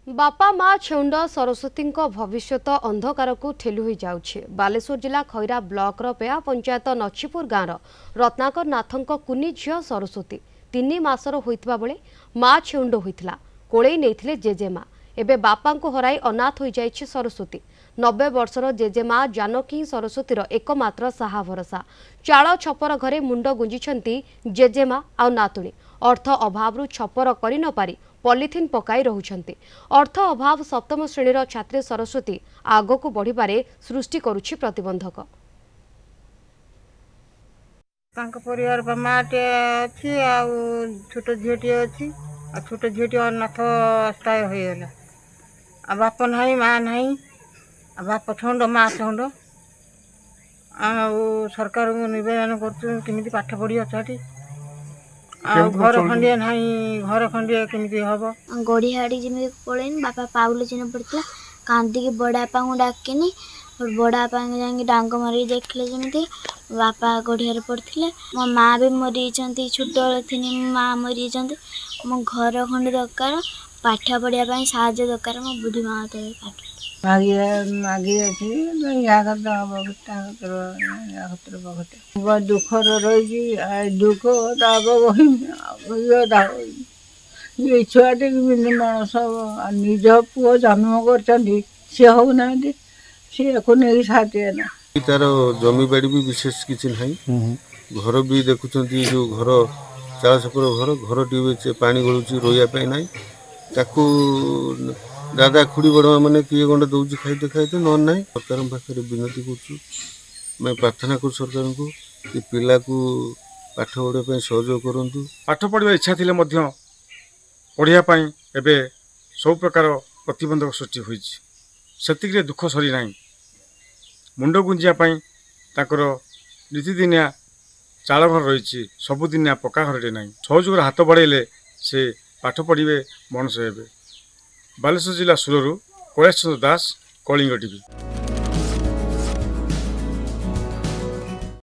बापा माँ छेउंड सरस्वती भविष्यत अंधकार को ठेलु हो जाउछे। बालेश्वर जिला खैरा ब्लॉक पेया पंचायत नछीपुर गाँव रत्नाकर नाथों कुनी झील सरस्वती 3 मासर होइतबा बेले माँ छेउंड होइतिला कोड़े नहीं जेजेमा। एबे बापा को हराई अनाथ हो जाइछे सरस्वती। 90 वर्षर जेजेमा जानकी सरस्वतीर एकमात्र साहा भरसा। चाल छपर घरे मुंड गुंजिछंती जेजेमा आ नातुणी। अर्थ अभाव छपर करि न पारी पॉलिथिन पकाई रहुछंती। अर्थ अभाव सप्तम श्रेणीर छात्री सरस्वती आगक बढ़िबारे सृष्टि करुछि प्रतिबंधक। तांका परिवार माटे अछि आ छोट झीटी अछि आ छोट झीटी अनाथ अवस्था होइला आ बाप नाही माँ नाही आ बाप छंड माँ छंड आ सरकार को निवेदन करछु किमिति पाठ पढ़ी अछाटी आ घर खंडिया नाही घर खंडिया किमिति हबो गड़िहाड़ी जमी पड़ेन बापा पाउले चिन्ह पड़ता कांदी के बड़ा पाऊ डाकिनी बड़ा पाऊ जाके डांग मारी देखले जमी बापा गड़िया पड़ते मो माँ भी मरी छोट थी माँ मरी मो घर खंड दरकार पाठ पढ़ाई साहय दरकार मो बुढ़ी माँ पाठ मागी दुख रही दुख ये छुआटे मणस निज पुओ जन्म कर सी होना सी को नहीं साथी तार जमी बाड़ी भी विशेष किसी ना घर भी देखुं जो घर चाल छपर घर घर टी पानी गलुची रोया ना ताकू दादा खुड़ी बड़वा मैंने किए गंडा दौर खाइते खाइते न ना सरकार पाखे विनती कर प्रार्थना कर सरकार को कि पिला को पाठ पढ़ाई सहयोग करूँ। पाठ पढ़ा इच्छा थी पढ़ाई एवं सब प्रकार प्रतिबंधक सृष्टि होती दुख सरी ना मुंड गुंजापी नीतिदिनिया चाल घर रही सबुदिनिया पक्का घर ना सहयोग हाथ बढ़ेले से पाठ पढ़े मनुष्य हे। बालेश्वर जिला सुरु कैलाश चंद्र दास कलिंग टीवी।